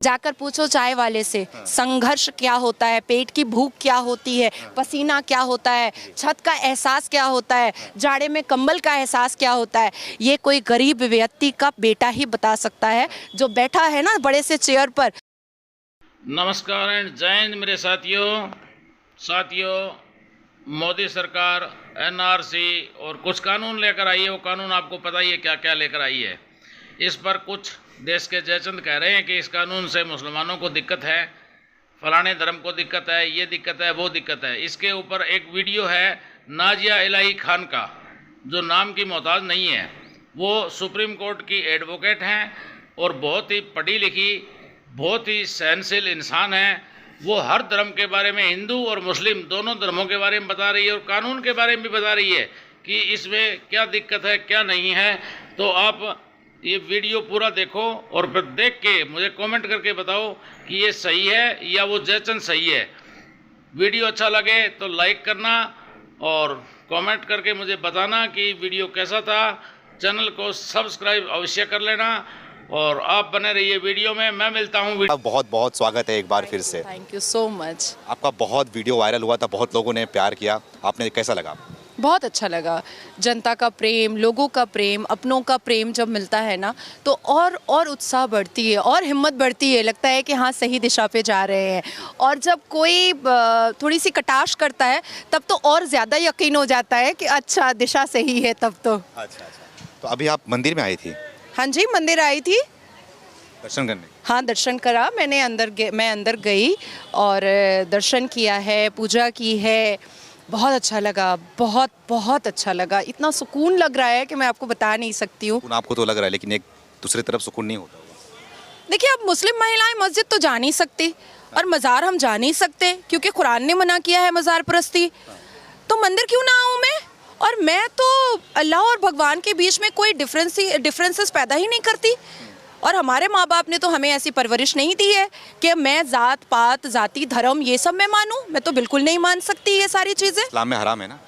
जाकर पूछो चाय वाले से, संघर्ष क्या होता है, पेट की भूख क्या होती है, पसीना क्या होता है, छत का एहसास क्या होता है, जाड़े में कंबल का एहसास क्या होता है। ये कोई गरीब व्यक्ति का बेटा ही बता सकता है जो बैठा है ना बड़े से चेयर पर। नमस्कार एंड जय हिंद मेरे साथियों, मोदी सरकार एनआरसी और कुछ कानून लेकर आई है। वो कानून आपको पता ही है क्या क्या लेकर आई है। इस पर कुछ देश के जयचंद कह रहे हैं कि इस कानून से मुसलमानों को दिक्कत है, फलाने धर्म को दिक्कत है, ये दिक्कत है, वो दिक्कत है। इसके ऊपर एक वीडियो है नाजिया इलाही खान का, जो नाम की मोहताज नहीं है। वो सुप्रीम कोर्ट की एडवोकेट हैं और बहुत ही पढ़ी लिखी, बहुत ही सहनशील इंसान है। वो हर धर्म के बारे में, हिंदू और मुस्लिम दोनों धर्मों के बारे में बता रही है और कानून के बारे में भी बता रही है कि इसमें क्या दिक्कत है क्या नहीं है। तो आप ये वीडियो पूरा देखो और फिर देख के मुझे कमेंट करके बताओ कि ये सही है या वो जयचंद सही है। वीडियो अच्छा लगे तो लाइक करना और कमेंट करके मुझे बताना कि वीडियो कैसा था। चैनल को सब्सक्राइब अवश्य कर लेना और आप बने रहिए वीडियो में। मैं मिलता हूँ। बहुत बहुत स्वागत है एक बार फिर से। Thank you so much. आपका बहुत वीडियो वायरल हुआ था, बहुत लोगों ने प्यार किया, आपने कैसा लगा? बहुत अच्छा लगा। जनता का प्रेम, लोगों का प्रेम, अपनों का प्रेम जब मिलता है ना तो और उत्साह बढ़ती है और हिम्मत बढ़ती है। लगता है कि हाँ सही दिशा पे जा रहे हैं। और जब कोई थोड़ी सी कटाक्ष करता है तब तो और ज़्यादा यकीन हो जाता है कि अच्छा दिशा सही है तब तो। अच्छा। तो अभी आप मंदिर में आई थी? हाँ जी, मंदिर आई थी दर्शन करने। हाँ, दर्शन करा मैंने। मैं अंदर गई और दर्शन किया है, पूजा की है। बहुत अच्छा लगा, बहुत बहुत अच्छा लगा। इतना सुकून लग रहा है कि मैं आपको बता नहीं सकती हूँ। आपको तो लग रहा है, लेकिन एक दूसरी तरफ सुकून नहीं होता होगा। देखिए, अब मुस्लिम महिलाएं मस्जिद तो जा नहीं सकती और मज़ार हम जा नहीं सकते क्योंकि कुरान ने मना किया है मज़ार परस्ती। तो मंदिर क्यों ना आऊँ मैं? और मैं तो अल्लाह और भगवान के बीच में कोई डिफरेंसेस पैदा ही नहीं करती। और हमारे माँ बाप ने तो हमें ऐसी परवरिश नहीं दी है कि मैं जात पात, जाति, धर्म ये सब मैं मानूं। मैं तो बिल्कुल नहीं मान सकती ये सारी चीज़ें। इस्लाम में हराम है ना?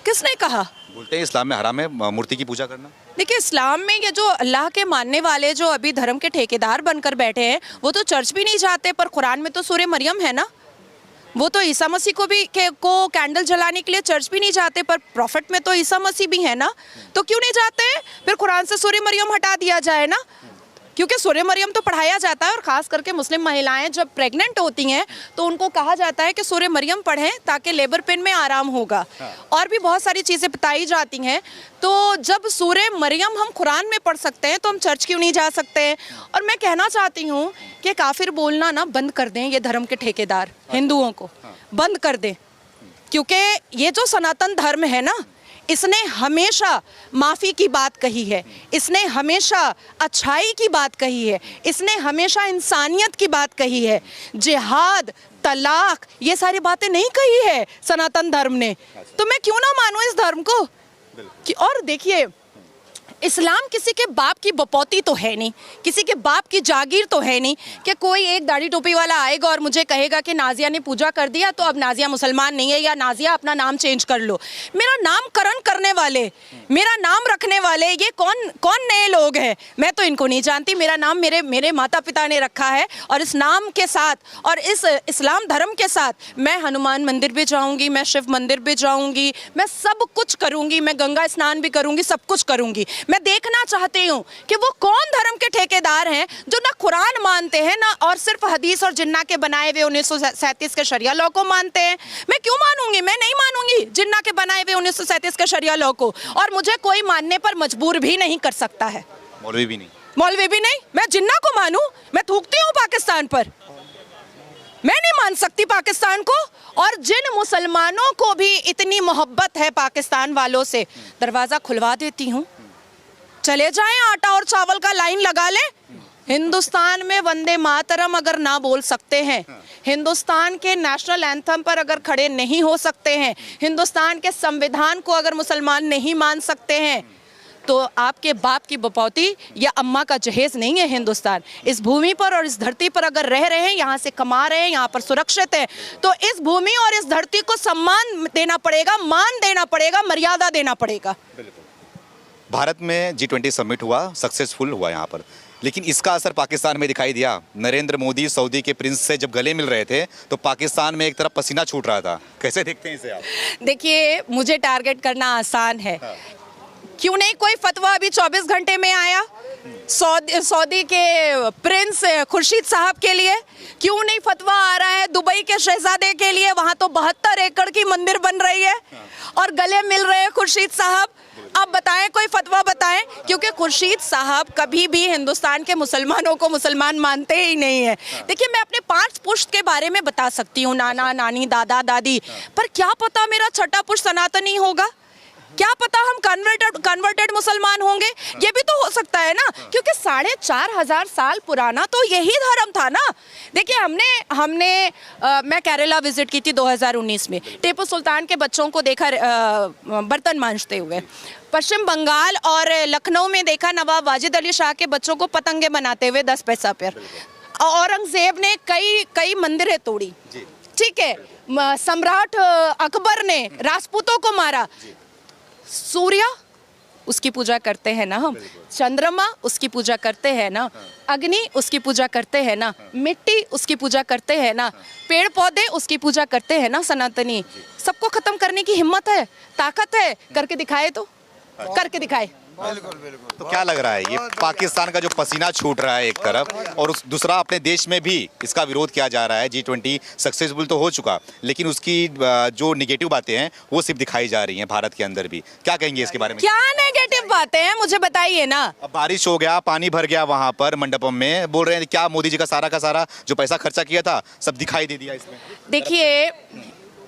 किसने कहा? बोलते हैं इस्लाम में हराम है मूर्ति की पूजा करना। देखिए, इस्लाम में ये जो अल्लाह के मानने वाले जो अभी धर्म के ठेकेदार बनकर बैठे हैं वो तो चर्च भी नहीं जाते, पर कुरान में तो सूरह मरियम है ना। वो तो ईसा मसीह को कैंडल जलाने के लिए चर्च भी नहीं जाते, पर प्रॉफिट में तो ईसा मसीह भी है ना। तो क्यों नहीं जाते? फिर कुरान से सूरह मरियम हटा दिया जाए ना, क्योंकि सूरह मरियम तो पढ़ाया जाता है। और ख़ास करके मुस्लिम महिलाएं जब प्रेग्नेंट होती हैं तो उनको कहा जाता है कि सूरह मरियम पढ़ें ताकि लेबर पेन में आराम होगा। और भी बहुत सारी चीज़ें बताई जाती हैं। तो जब सूरह मरियम हम कुरान में पढ़ सकते हैं तो हम चर्च क्यों नहीं जा सकते हैं? और मैं कहना चाहती हूँ कि काफिर बोलना ना बंद कर दें ये धर्म के ठेकेदार, हिंदुओं को बंद कर दें। क्योंकि ये जो सनातन धर्म है ना, इसने हमेशा माफ़ी की बात कही है, इसने हमेशा अच्छाई की बात कही है, इसने हमेशा इंसानियत की बात कही है। जिहाद, तलाक, ये सारी बातें नहीं कही है सनातन धर्म ने। तो मैं क्यों ना मानूं इस धर्म को? और देखिए, इस्लाम किसी के बाप की बपौती तो है नहीं, किसी के बाप की जागीर तो है नहीं कि कोई एक दाढ़ी टोपी वाला आएगा और मुझे कहेगा कि नाजिया ने पूजा कर दिया तो अब नाजिया मुसलमान नहीं है, या नाजिया अपना नाम चेंज कर लो। मेरा नामकरण करने वाले, मेरा नाम रखने वाले ये कौन नए लोग हैं? मैं तो इनको नहीं जानती। मेरा नाम मेरे माता पिता ने रखा है और इस नाम के साथ और इस इस्लाम धर्म के साथ मैं हनुमान मंदिर भी जाऊँगी, मैं शिव मंदिर भी जाऊँगी, मैं सब कुछ करूँगी, मैं गंगा स्नान भी करूँगी, सब कुछ करूँगी। मैं देखना चाहती हूँ कि वो कौन धर्म के ठेकेदार हैं जो ना कुरान मानते हैं ना और सिर्फ हदीस और जिन्ना के बनाए हुए 1937 के शरिया लॉ को मानते हैं। मैं क्यों मानूंगी? मैं नहीं मानूंगी जिन्ना के बनाए हुए 1937 के शरिया लॉ को। और मुझे कोई मानने पर मजबूर भी नहीं कर सकता है। मौलवी भी नहीं? मौलवी भी नहीं। मैं जिन्ना को मानूं? मैं थूकती हूँ पाकिस्तान पर? मैं नहीं मान सकती पाकिस्तान को। और जिन मुसलमानों को भी इतनी मोहब्बत है पाकिस्तान वालों से, दरवाज़ा खुलवा देती हूँ, चले जाएं, आटा और चावल का लाइन लगा ले। हिंदुस्तान में वंदे मातरम अगर ना बोल सकते हैं, हिंदुस्तान के नेशनल एंथम पर अगर खड़े नहीं हो सकते हैं, हिंदुस्तान के संविधान को अगर मुसलमान नहीं मान सकते हैं, तो आपके बाप की बपौती या अम्मा का जहेज नहीं है हिंदुस्तान। इस भूमि पर और इस धरती पर अगर रह रहे हैं, यहाँ से कमा रहे हैं, यहाँ पर सुरक्षित है, तो इस भूमि और इस धरती को सम्मान देना पड़ेगा, मान देना पड़ेगा, मर्यादा देना पड़ेगा। भारत में G20 समिट हुआ, सक्सेसफुल हुआ यहाँ पर। लेकिन इसका असर पाकिस्तान में दिखाई दिया। नरेंद्र मोदी सऊदी के प्रिंस से जब गले मिल रहे थे तो पाकिस्तान में एक तरफ पसीना छूट रहा था। कैसे देखते हैं इसे आप? देखिए, मुझे टारगेट करना आसान है। क्यों नहीं कोई फतवा अभी 24 घंटे में आया सऊदी के प्रिंस खुर्शीद साहब के लिए? क्यों नहीं फतवा आ रहा है दुबई के शहजादे के लिए? वहाँ तो 72 एकड़ की मंदिर बन रही है और गले मिल रहे हैं खुर्शीद साहब। अब बताएं, कोई फतवा बताएं, क्योंकि खुर्शीद साहब कभी भी हिंदुस्तान के मुसलमानों को मुसलमान मानते ही नहीं है। देखिए, मैं अपने 5 पुश्त के बारे में बता सकती हूँ, नाना नानी दादा दादी, पर क्या पता मेरा छठा पुश्त सनातनी होगा, क्या पता हम कन्वर्टेड मुसलमान होंगे, ये भी तो हो सकता है ना, क्योंकि 4,500 साल पुराना तो यही धर्म था ना। देखिए, हमने मैं केरला विजिट की थी 2019 में, टीपू सुल्तान के बच्चों को देखा बर्तन मांजते हुए। पश्चिम बंगाल और लखनऊ में देखा नवाब वाजिद अली शाह के बच्चों को पतंगे बनाते हुए 10 पैसा पर। औरंगजेब ने कई मंदिरें तोड़ी, ठीक है, सम्राट अकबर ने राजपूतों को मारा। सूर्य, उसकी पूजा करते हैं ना हम, चंद्रमा उसकी पूजा करते हैं ना, अग्नि उसकी पूजा करते हैं ना, मिट्टी उसकी पूजा करते हैं ना, पेड़ पौधे उसकी पूजा करते हैं ना सनातनी। सबको खत्म करने की हिम्मत है, ताकत है, करके दिखाए तो, करके दिखाए। तो क्या लग रहा है ये पाकिस्तान का जो पसीना छूट रहा है एक तरफ, और दूसरा अपने देश में भी इसका विरोध किया जा रहा है। G20 सक्सेसफुल तो हो चुका, लेकिन उसकी जो निगेटिव बातें हैं वो सिर्फ दिखाई जा रही हैं भारत के अंदर भी। क्या कहेंगे इसके बारे में? क्या नेगेटिव बातें हैं, मुझे बताइए ना। अब बारिश हो गया, पानी भर गया वहां पर मंडपम में, बोल रहे हैं क्या मोदी जी का सारा जो पैसा खर्चा किया था सब दिखाई दे दिया इसमें। देखिए,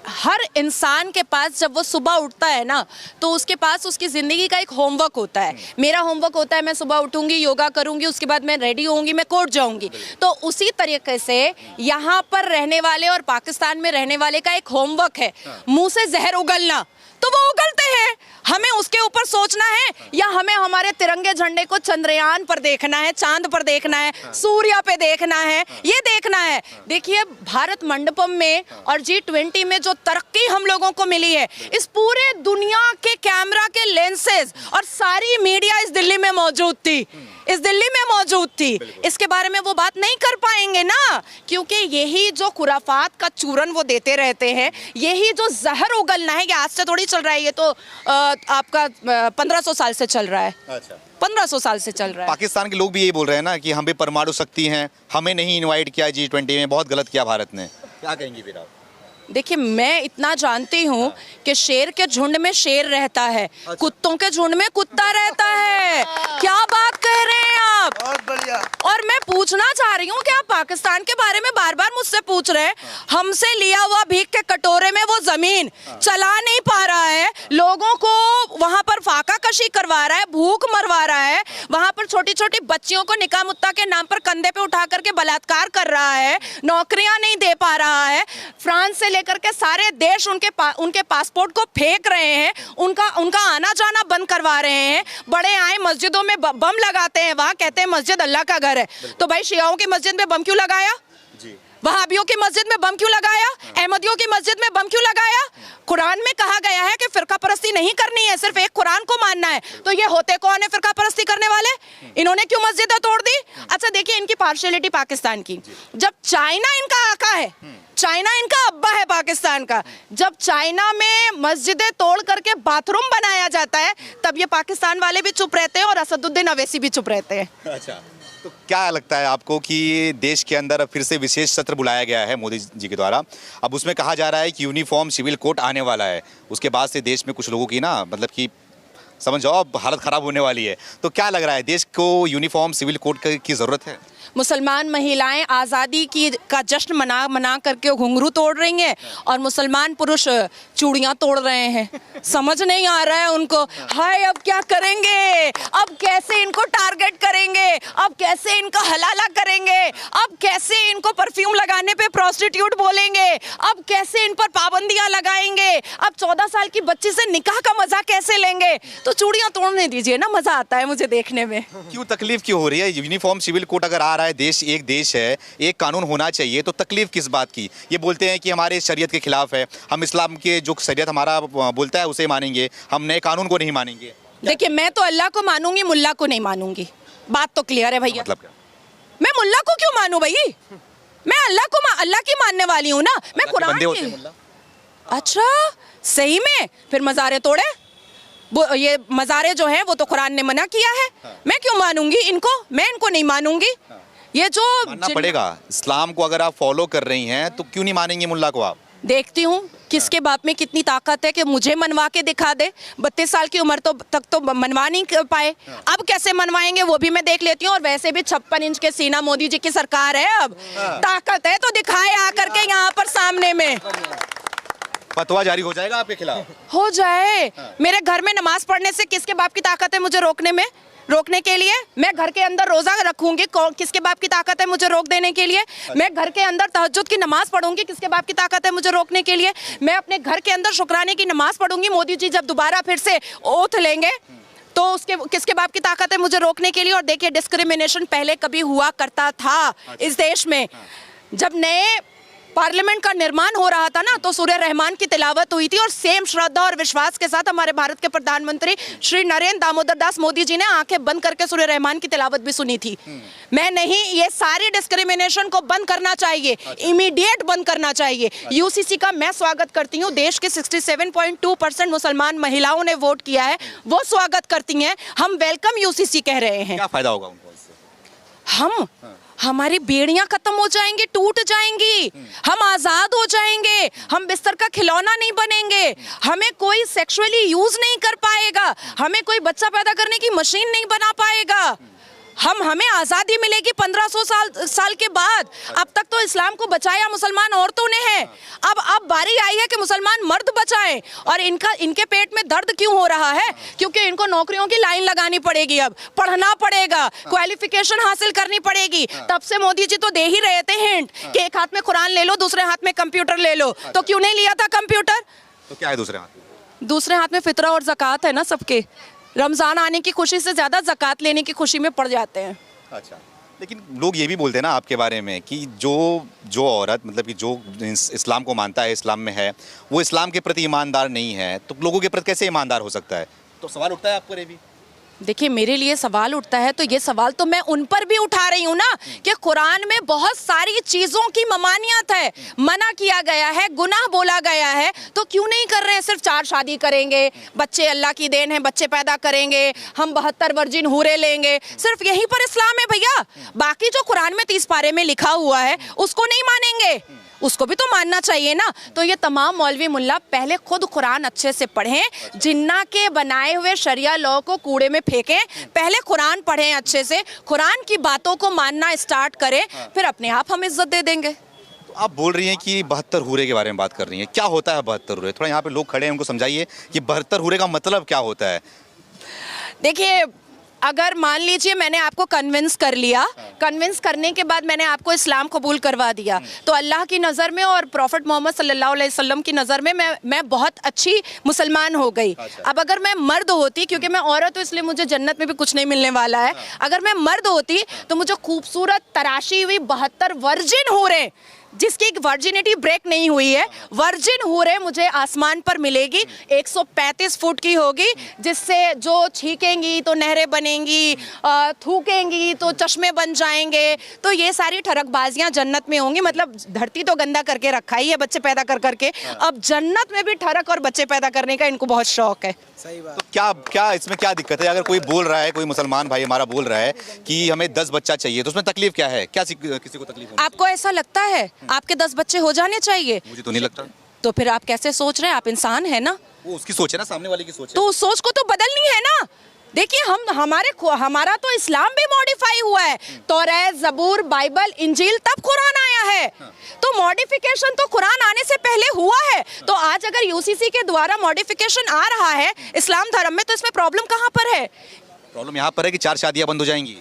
हर इंसान के पास जब वो सुबह उठता है ना, तो उसके पास उसकी ज़िंदगी का एक होमवर्क होता है। मेरा होमवर्क होता है, मैं सुबह उठूंगी, योगा करूंगी, उसके बाद मैं रेडी होंगी, मैं कोर्ट जाऊंगी। तो उसी तरीके से यहाँ पर रहने वाले और पाकिस्तान में रहने वाले का एक होमवर्क है, मुंह से जहर उगलना। तो वो उगलते हैं, हमें उसके ऊपर सोचना है या हमें हमारे तिरंगे झंडे को चंद्रयान पर देखना है, चांद पर देखना है, सूर्य पे देखना है, ये देखना है। देखिए, भारत मंडपम में और G20 में जो तरक्की हम लोगों को मिली है, इस पूरे दुनिया के कैमरा के लेंसेज और सारी मीडिया इस दिल्ली में मौजूद थी, इस दिल्ली में मौजूद थी। इसके बारे में वो बात नहीं कर पाएंगे ना, क्योंकि यही जो खुराफात का चूरन वो देते रहते हैं, यही जो जहर उगलना है, ये आज से थोड़ी चल रहा है, ये तो आपका 1500 साल से चल रहा है। अच्छा, 1500 साल से चल रहा है। पाकिस्तान के लोग भी यही बोल रहे हैं ना कि हम भी परमाणु शक्ति हैं, हमें नहीं इनवाइट किया G20 में, बहुत गलत किया भारत ने। क्या कहेंगी फिर आप? देखिए, मैं इतना जानती हूँ कि शेर के झुंड में शेर रहता है, कुत्तों के झुंड में कुत्ता रहता है। क्या बात कह रहे हैं आप? बहुत बढ़िया। और मैं पूछना चाह रही हूँ कि आप पाकिस्तान के बारे में बार बार मुझसे पूछ रहे हैं। हमसे लिया हुआ भीख के कटोरे में वो जमीन चला नहीं पा रहा है, लोगों को वहां पर फाका कशी करवा रहा है, भूख मरवा रहा है, वहां पर छोटी छोटी बच्चियों को निकाह मुत्ता के नाम पर कंधे पे उठा करके बलात्कार कर रहा है, नौकरियां नहीं दे पा रहा है, फ्रांस से लेकर के सारे देश उनके पासपोर्ट को फेंक रहे हैं, उनका आना जाना बंद करवा रहे हैं, बड़े आए मस्जिदों में बम लगाते हैं, वहां कहते हैं मस्जिद अल्लाह का घर है। तो भाई, शियाओं की मस्जिद में बम क्यों लगाया? वहाबियों की मस्जिद में बम क्यों लगाया? अहमदियों की मस्जिद में बम क्यों लगाया? कुरान में कहा गया है कि फिरका परस्ती नहीं करनी है, सिर्फ एक कुरान को मानना है। तो ये होते कौन है फिरका परस्ती करने वाले? इन्होंने क्यों मस्जिदें तोड़ दी? अच्छा, देखिए इनकी पार्शियलिटी पाकिस्तान की। जब चाइना इनका आका है, चाइना इनका अब्बा है पाकिस्तान का, जब चाइना में मस्जिदें तोड़ करके बाथरूम बनाया जाता है, तब ये पाकिस्तान वाले भी चुप रहते हैं और असदुद्दीन अवैसी भी चुप रहते हैं। अच्छा, तो क्या लगता है आपको कि देश के अंदर फिर से विशेष सत्र बुलाया गया है मोदी जी के द्वारा? अब उसमें कहा जा रहा है कि यूनिफॉर्म सिविल कोड आने वाला है, उसके बाद से देश में कुछ लोगों की ना, मतलब कि समझ जाओ अब हालत ख़राब होने वाली है। तो क्या लग रहा है, देश को यूनिफॉर्म सिविल कोड की ज़रूरत है? मुसलमान महिलाएं आज़ादी का जश्न मना करके घुंघरू तोड़ रही हैं और मुसलमान पुरुष चूड़ियां तोड़ रहे हैं। समझ नहीं आ रहा है उनको। हाय, अब क्या करेंगे? अब कैसे इनको टारगेट करेंगे? अब कैसे इनका हलाला करेंगे? अब कैसे इनको परफ्यूम लगाने पे प्रोस्टिट्यूट बोलेंगे? अब कैसे इन पर पाबंदियां लगाएंगे? अब 14 साल की बच्ची से निकाह का मजा कैसे लेंगे? तो चूड़ियां तोड़ने दीजिए ना, मजा आता है मुझे देखने में। क्यों तकलीफ क्यों हो रही है? यूनिफॉर्म सिविल कोड अगर आ रहा है, देश एक देश है, एक कानून होना चाहिए, तो तकलीफ किस बात की? ये बोलते हैं कि हमारे शरीयत के खिलाफ है, हम इस्लाम के जो शरीयत हमारा बोलता है उसे मानेंगे, हम नए कानून को नहीं मानेंगे। देखिए, मैं तो अल्लाह को मानूंगी, मुल्ला को नहीं मानूंगी। बात तो क्लियर है भैया। मतलब क्या? मैं मुल्ला को क्यों मानूं भाई? मैं अल्लाह की मानने वाली हूँ ना, मैं कुरान बंदे होते हैं की। मुल्ला। अच्छा सही में? फिर मज़ारे तोड़े? ये मज़ारे जो हैं वो तो कुरान ने मना किया है। मैं क्यों मानूंगी इनको? मैं इनको नहीं मानूंगी। ये जो मानना पड़ेगा। इस्लाम को अगर आप फॉलो कर रही हैं तो क्यों नहीं मानेंगे मुल्ला को आप? देखती हूँ किसके बाप में कितनी ताकत है कि मुझे मनवा के दिखा दे। 32 साल की उम्र तक तो मनवा नहीं पाए, अब कैसे मनवाएंगे वो भी मैं देख लेती हूँ। और वैसे भी 56 इंच के सीना मोदी जी की सरकार है, अब ताकत है तो दिखाए आकर के यहाँ पर सामने में। फतवा जारी हो जाएगा आपके खिलाफ? हो जाए। मेरे घर में नमाज पढ़ने से किसके बाप की ताकत है मुझे रोकने के लिए? मैं घर के अंदर रोजा रखूंगी, किसके बाप की ताकत है मुझे रोक देने के लिए? मैं घर के अंदर तहज्जुद की नमाज पढ़ूंगी, किसके बाप की ताकत है मुझे रोकने के लिए? मैं अपने घर के अंदर शुक्राने की नमाज पढ़ूंगी, मोदी जी जब दोबारा फिर से ओथ लेंगे तो उसके किसके बाप की ताकत है मुझे रोकने के लिए? और देखिए डिस्क्रिमिनेशन पहले कभी हुआ करता था इस देश में। जब नए पार्लियामेंट का निर्माण हो रहा था ना, तो सूर्य रहमान की तिलावत हुई थी और सेम श्रद्धा और विश्वास के साथ हमारे भारत के प्रधानमंत्री श्री नरेंद्र दामोदर दास मोदी जी ने आंखें बंद करके सूर्य रहमान की तिलावत भी सुनी थी। मैं नहीं, ये सारी डिस्क्रिमिनेशन को बंद करना चाहिए, इमीडिएट बंद करना चाहिए। यूसीसी का मैं स्वागत करती हूँ। देश के 67.2% मुसलमान महिलाओं ने वोट किया है, वो स्वागत करती हैं। हम वेलकम यूसीसी कह रहे हैं। क्या फायदा होगा उनको इससे? हमारी बेड़ियां खत्म हो जाएंगी, टूट जाएंगी, हम आजाद हो जाएंगे, हम बिस्तर का खिलौना नहीं बनेंगे, हमें कोई सेक्सुअली यूज नहीं कर पाएगा, हमें कोई बच्चा पैदा करने की मशीन नहीं बना पाएगा। हमें आज़ादी मिलेगी 1500 साल के बाद। अब तक तो इस्लाम को बचाया मुसलमान औरतों ने है, अब बारी आई है कि मुसलमान मर्द बचाएं। और इनके पेट में दर्द क्यों हो रहा है? क्योंकि इनको नौकरियों की लाइन लगानी पड़ेगी, अब पढ़ना पड़ेगा, क्वालिफिकेशन हासिल करनी पड़ेगी। तब से मोदी जी तो दे ही रहे थे हिंट कि एक हाथ में कुरान ले लो, दूसरे हाथ में कंप्यूटर ले लो। तो क्यों नहीं लिया था कंप्यूटर? तो क्या है दूसरे हाथ में? दूसरे हाथ में फितरा और ज़कात है ना सबके। रमज़ान आने की खुशी से ज़्यादा ज़कात लेने की खुशी में पड़ जाते हैं। अच्छा, लेकिन लोग ये भी बोलते हैं ना आपके बारे में कि जो औरत मतलब कि जो इस्लाम को मानता है, इस्लाम में है, वो इस्लाम के प्रति ईमानदार नहीं है, तो लोगों के प्रति कैसे ईमानदार हो सकता है? तो सवाल उठता है आपको ये भी? देखिए मेरे लिए सवाल उठता है, तो ये सवाल तो मैं उन पर भी उठा रही हूँ ना कि कुरान में बहुत सारी चीज़ों की ममानियत है, मना किया गया है, गुनाह बोला गया है, तो क्यों नहीं कर रहे हैं? सिर्फ 4 शादी करेंगे, बच्चे अल्लाह की देन है, बच्चे पैदा करेंगे, हम 72 वर्जिन हूरे लेंगे, सिर्फ यहीं पर इस्लाम है भैया। बाकी जो कुरान में 30 पारे में लिखा हुआ है उसको नहीं मानेंगे, उसको भी तो मानना चाहिए ना। तो ये तमाम मौलवी मुल्ला पहले खुद कुरान अच्छे से पढ़ें, जिन्ना के बनाए हुए शरिया लॉ को कूड़े में फेंकें, पहले कुरान पढ़ें अच्छे से, कुरान की बातों को मानना स्टार्ट करें, फिर अपने आप हम इज्जत दे देंगे। तो आप बोल रही हैं कि 72 हूरे के बारे में बात कर रही हैं, क्या होता है 72 हूरे? थोड़ा यहाँ पे लोग खड़े हैं, उनको समझाइए कि 72 हूरे का मतलब क्या होता है। देखिए अगर मान लीजिए मैंने आपको कन्विंस कर लिया, कन्विंस करने के बाद मैंने आपको इस्लाम कबूल करवा दिया, तो अल्लाह की नज़र में और प्रॉफिट मोहम्मद सल्लल्लाहु अलैहि वसल्लम की नज़र में मैं बहुत अच्छी मुसलमान हो गई। अब अगर मैं मर्द होती, क्योंकि मैं औरत हूँ इसलिए मुझे जन्नत में भी कुछ नहीं मिलने वाला है, अगर मैं मर्द होती तो मुझे खूबसूरत तराशी हुई 72 वर्जिन हो रहे, जिसकी वर्जिनिटी ब्रेक नहीं हुई है, वर्जिन हूरे मुझे आसमान पर मिलेगी, 135 फुट की होगी, जिससे जो छीकेंगी तो नहरें बनेंगी, थूकेंगी तो चश्मे बन जाएंगे। तो ये सारी ठरकबाजियां जन्नत में होंगी। मतलब धरती तो गंदा करके रखा ही है बच्चे पैदा कर करके, अब जन्नत में भी ठरक और बच्चे पैदा करने का इनको बहुत शौक है। सही बात। तो क्या इसमें क्या दिक्कत है? अगर कोई बोल रहा है, कोई मुसलमान भाई हमारा बोल रहा है कि हमें 10 बच्चा चाहिए, तो उसमें तकलीफ क्या है? क्या किसी को तकलीफ होगी? आपको ऐसा लगता है आपके 10 बच्चे हो जाने चाहिए? मुझे तो नहीं लगता। तो फिर आप कैसे सोच रहे हैं? आप इंसान है ना, वो उसकी सोच है ना, सामने वाले की सोच है। तो उस सोच को तो बदलनी है ना। देखिए हमारा तो इस्लाम भी मॉडिफाई हुआ है, तौरात, ज़बूर, बाइबल, इंजील, तब कुरान आया है। तो मॉडिफिकेशन तो कुरान आने से पहले हुआ है। तो आज अगर यूसीसी के द्वारा मॉडिफिकेशन आ रहा है इस्लाम धर्म में, तो इसमें प्रॉब्लम कहाँ पर है? प्रॉब्लम यहाँ पर है कि 4 शादियाँ बंद हो जाएंगी।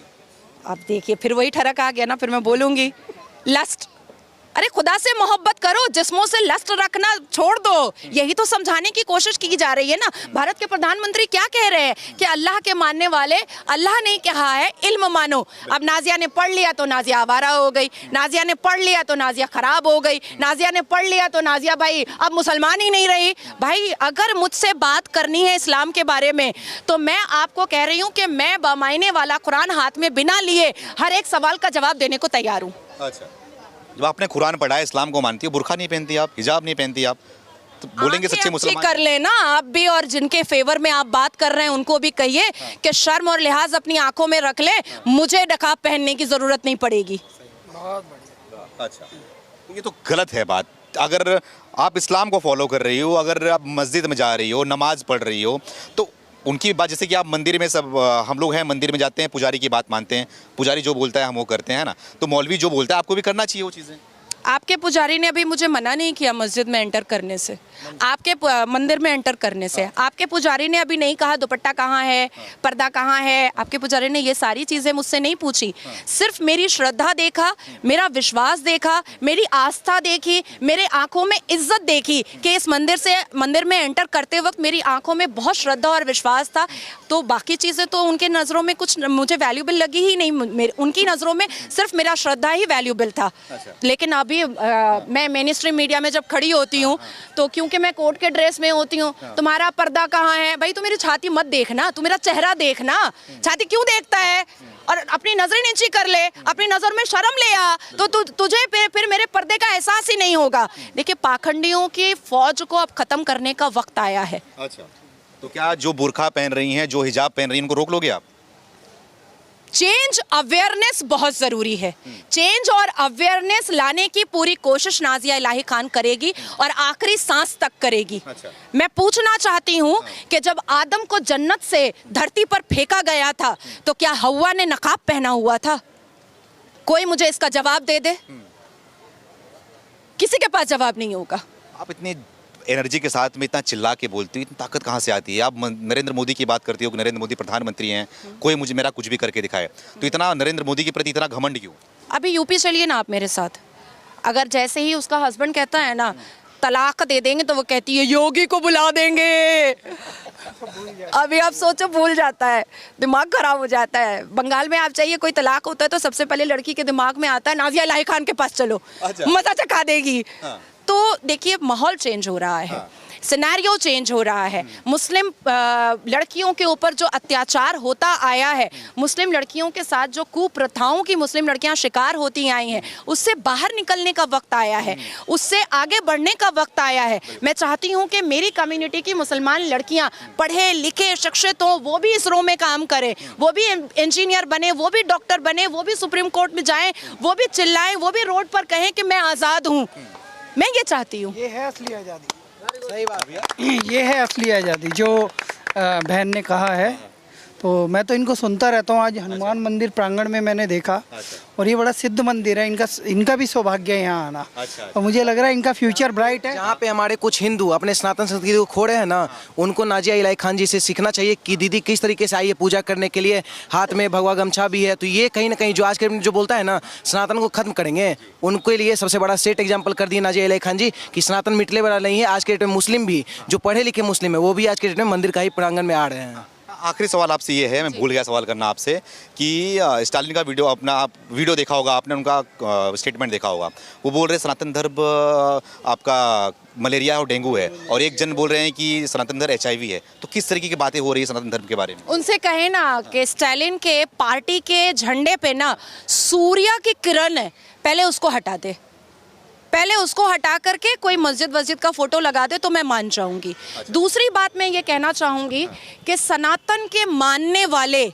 अब देखिए फिर वही ठरक आ गया ना, फिर मैं बोलूँगी लस्ट, अरे खुदा से मोहब्बत करो, जिस्मों से लस्ट रखना छोड़ दो, यही तो समझाने की कोशिश की जा रही है ना। भारत के प्रधानमंत्री क्या कह रहे हैं कि अल्लाह के मानने वाले, अल्लाह ने कहा है इल्म मानो। अब नाजिया ने पढ़ लिया तो नाजिया आवारा हो गई, नाजिया ने पढ़ लिया तो नाजिया खराब हो गई, नाजिया ने पढ़ लिया तो नाजिया भाई अब मुसलमान ही नहीं रही। भाई अगर मुझसे बात करनी है इस्लाम के बारे में तो मैं आपको कह रही हूँ कि मैं बमायने वाला कुरान हाथ में बिना लिए हर एक सवाल का जवाब देने को तैयार हूँ। अच्छा, जब आपने कुरान पढ़ा है, इस्लाम को मानती हो, बुर्खा नहीं पहनती आप, हिजाब नहीं पहनती आप, तो बोलेंगे सच्चे मुसलमान कर लेना आप भी, और जिनके फेवर में आप बात कर रहे हैं उनको भी कहिए कि शर्म और लिहाज अपनी आंखों में रख ले, मुझे नकाब पहनने की जरूरत नहीं पड़ेगी। बहुत बढ़िया। अच्छा, ये तो गलत है बात। अगर आप इस्लाम को फॉलो कर रही हो, अगर आप मस्जिद में जा रही हो, नमाज पढ़ रही हो, तो उनकी बात, जैसे कि आप मंदिर में, सब हम लोग हैं मंदिर में जाते हैं, पुजारी की बात मानते हैं, पुजारी जो बोलता है हम वो करते हैं ना, तो मौलवी जो बोलता है आपको भी करना चाहिए वो चीज़ें। आपके पुजारी ने अभी मुझे मना नहीं किया मस्जिद में एंटर करने से, आपके मंदिर में एंटर करने से। आपके पुजारी ने अभी नहीं कहा दुपट्टा कहाँ है, पर्दा कहाँ है, आपके पुजारी ने ये सारी चीज़ें मुझसे नहीं पूछी। सिर्फ मेरी श्रद्धा देखा, मेरा विश्वास देखा, मेरी आस्था देखी, मेरे आंखों में इज्जत देखी कि इस मंदिर में एंटर करते वक्त मेरी आंखों में बहुत श्रद्धा और विश्वास था। तो बाकी चीज़ें तो उनके नज़रों में कुछ मुझे वैल्यूबल लगी ही नहीं, उनकी नज़रों में सिर्फ मेरा श्रद्धा ही वैल्यूबल था। लेकिन अभी मैं मेन स्ट्रीम मीडिया में जब खड़ी होती हूँ तो क्योंकि मैं कोर्ट के ड्रेस में होती हूँ, तुम्हारा पर्दा कहाँ है, भाई तू मेरी छाती मत देखना, तू मेरा चेहरा देखना, छाती क्यों देखता है, और अपनी नजरें नीची कर ले, अपनी नजर में शर्म ले आ, तो तुझे फिर मेरे पर्दे का एहसास ही नहीं होगा। देखिए पाखंडियों की फौज को अब खत्म करने का वक्त आया है। अच्छा, तो क्या जो बुर्खा पहन रही हैं, जो हिजाब पहन रही हैं, उनको रोक लोगे आप? चेंज अवेयरनेस बहुत ज़रूरी है। चेंज और अवेयरनेस लाने की पूरी कोशिश नाजिया इलाही खान करेगी और आखिरी सांस तक करेगी। अच्छा। मैं पूछना चाहती हूँ कि जब आदम को जन्नत से धरती पर फेंका गया था तो क्या हव्वा ने नकाब पहना हुआ था? कोई मुझे इसका जवाब दे दे। किसी के पास जवाब नहीं होगा। आप इतनी एनर्जी के साथ में इतना चिल्ला के बोलती हो, इतनी ताकत कहाँ से आती है? आप नरेंद्र मोदी की बात करती हो कि नरेंद्र मोदी प्रधानमंत्री हैं, कोई मुझे मेरा कुछ भी करके दिखाए, तो इतना नरेंद्र मोदी के प्रति इतना घमंड क्यों? अभी यूपी चलिए ना आप मेरे साथ, अगर जैसे ही उसका हस्बैंड कहता है ना तलाक दे देंगे तो वो कहती है योगी को बुला देंगे। अभी आप सोचो, भूल जाता है, दिमाग खराब हो जाता है। बंगाल में आप चाहिए कोई तलाक होता है तो सबसे पहले लड़की के दिमाग में आता है नाजिया इलाही खान के पास चलो, मजा चखा देगी। तो देखिए माहौल चेंज हो रहा है, सिनेरियो चेंज हो रहा है। मुस्लिम लड़कियों के ऊपर जो अत्याचार होता आया है, मुस्लिम लड़कियों के साथ जो कुप्रथाओं की मुस्लिम लड़कियां शिकार होती आई हैं, उससे बाहर निकलने का वक्त आया है, उससे आगे बढ़ने का वक्त आया है। मैं चाहती हूं कि मेरी कम्युनिटी की मुसलमान लड़कियां पढ़े लिखे शिक्षित हों, वो भी इसरो में काम करें, वो भी इंजीनियर बने, वो भी डॉक्टर बने, वो भी सुप्रीम कोर्ट में जाएं, वो भी चिल्लाएं, वो भी रोड पर कहें कि मैं आज़ाद हूँ। मैं ये चाहती हूँ। ये है असली आज़ादी। सही बात है, ये है असली आज़ादी जो बहन ने कहा है। तो मैं तो इनको सुनता रहता हूँ। आज हनुमान मंदिर प्रांगण में मैंने देखा, और ये बड़ा सिद्ध मंदिर है, इनका भी सौभाग्य है यहाँ आना। और मुझे लग रहा है इनका फ्यूचर ब्राइट है। जहाँ पे हमारे कुछ हिंदू अपने सनातन संस्कृति को खो रहे हैं ना, उनको नाजिया इलाही खान जी से सीखना चाहिए कि दीदी किस तरीके से आई है पूजा करने के लिए, हाथ में भगवा गमछा भी है। तो ये कहीं ना कहीं जो आज के जो बोलता है ना सनातन को खत्म करेंगे, उनके लिए सबसे बड़ा सेट एग्जाम्पल कर दिए नाजिया इलाही खान जी कि सनातन मिटने वाला नहीं है। आज के डेट में मुस्लिम भी, जो पढ़े लिखे मुस्लिम है, वो भी आज के डेट में मंदिर का ही प्रांगण में आ रहे हैं। आखिरी सवाल आपसे ये है, मैं भूल गया सवाल करना आपसे, कि स्टालिन का वीडियो आप वीडियो देखा होगा आपने, उनका स्टेटमेंट देखा होगा। वो बोल रहे सनातन धर्म आपका मलेरिया और डेंगू है, और एक जन बोल रहे हैं कि सनातन धर्म HIV है। तो किस तरीके की बातें हो रही है सनातन धर्म के बारे में? उनसे कहे ना कि स्टालिन के पार्टी के झंडे पे ना सूर्य की किरण है, पहले उसको हटा दे, पहले उसको हटा करके कोई मस्जिद का फोटो लगा दे तो मैं मान जाऊंगी। दूसरी बात मैं ये कहना चाहूंगी कि सनातन के मानने वाले,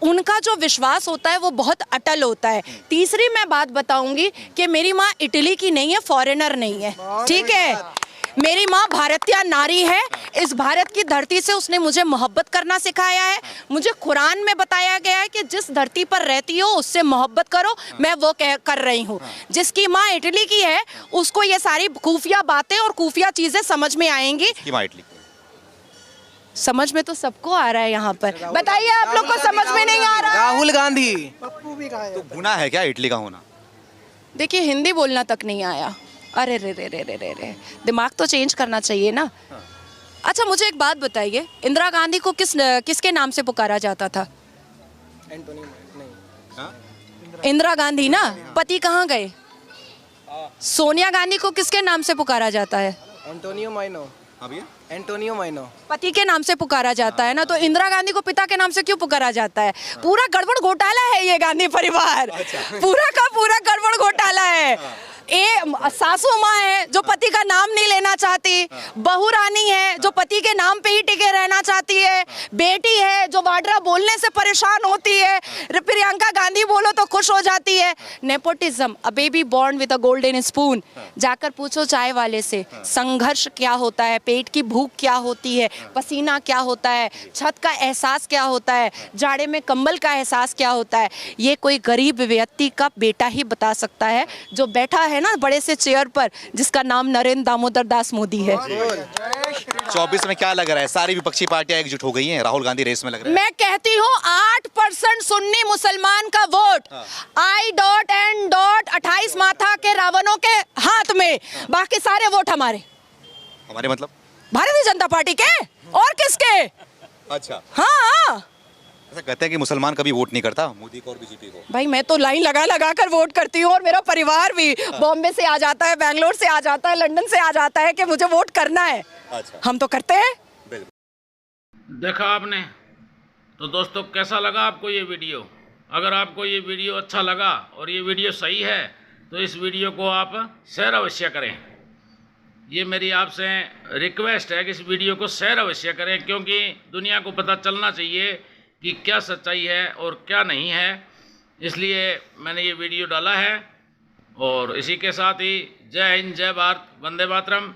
उनका जो विश्वास होता है वो बहुत अटल होता है। तीसरी मैं बात बताऊंगी कि मेरी माँ इटली की नहीं है, फॉरेनर नहीं है, ठीक है। मेरी माँ भारतीय नारी है। इस भारत की धरती से उसने मुझे मोहब्बत करना सिखाया है। मुझे कुरान में बताया गया है कि जिस धरती पर रहती हो उससे मोहब्बत करो, मैं वो कर रही हूँ। जिसकी माँ इटली की है उसको ये सारी खुफिया बातें और खुफिया चीजें समझ में आएंगी। समझ में तो सबको आ रहा है यहाँ पर, बताइए आप लोग को समझ में नहीं आ रहा? राहुल गांधी। पप्पू भी कहा है। तो गुनाह है क्या इटली का होना? देखिए हिंदी बोलना तक नहीं आया। अरे रे रे रे रे रे रे, दिमाग तो चेंज करना चाहिए ना। अच्छा मुझे एक बात बताइए, इंदिरा गांधी को किसके नाम से पुकारा जाता था? इंदिरा गांधी ना, पति कहाँ गए? सोनिया गांधी को किसके नाम से पुकारा जाता है? एंटोनियो माइनो। एंटोनियो माइनो पति के नाम से पुकारा जाता है ना, तो इंदिरा गांधी को पिता के नाम से क्यों पुकारा जाता है? पूरा गड़बड़ घोटाला है ये गांधी परिवार। पूरा का पूरा गड़बड़ घोटाला है। सासू माँ है जो पति का नाम नहीं लेना चाहती, बहू रानी है जो पति के नाम पे ही टिके रहना चाहती है, बेटी है जो वाड्रा बोलने से परेशान होती है, प्रियंका गांधी बोलो तो खुश हो जाती है। Nepotism, a baby born with a golden spoon. जाकर पूछो चाय वाले से, संघर्ष क्या होता है, पेट की भूख क्या होती है, पसीना क्या होता है, छत का एहसास क्या होता है, जाड़े में कंबल का एहसास क्या होता है। ये कोई गरीब व्यक्ति का बेटा ही बता सकता है जो बैठा है ना बड़े से चेयर पर, जिसका नाम नरेंद्र दामोदर दास मोदी है। 24 में क्या लग रहा है? सारी विपक्षी पार्टियां एकजुट हो गई हैं, राहुल गांधी रेस में लग रहे हैं। मैं कहती हूँ 8% सुन्नी मुसलमान का वोट I.N.28 माथा के रावणों के हाथ में, बाकी सारे वोट हमारे। हमारे मतलब भारतीय जनता पार्टी के और किसके? अच्छा, हाँ ऐसा कहते हैं कि मुसलमान कभी वोट नहीं करता मोदी को और बीजेपी को। भाई मैं तो लाइन लगा लगा कर वोट करती हूँ, और मेरा परिवार भी बॉम्बे से आ जाता है, बैंगलोर से आ जाता है, लंदन से आ जाता है कि मुझे वोट करना है। अच्छा, हम तो करते हैं। देखा आपने? तो दोस्तों कैसा लगा आपको ये वीडियो? अगर आपको ये वीडियो अच्छा लगा और ये वीडियो सही है तो इस वीडियो को आप शेयर अवश्य करें। ये मेरी आपसे रिक्वेस्ट है कि इस वीडियो को शेयर अवश्य करें, क्योंकि दुनिया को पता चलना चाहिए कि क्या सच्चाई है और क्या नहीं है। इसलिए मैंने ये वीडियो डाला है। और इसी के साथ ही जय हिंद, जय भारत, वंदे मातरम।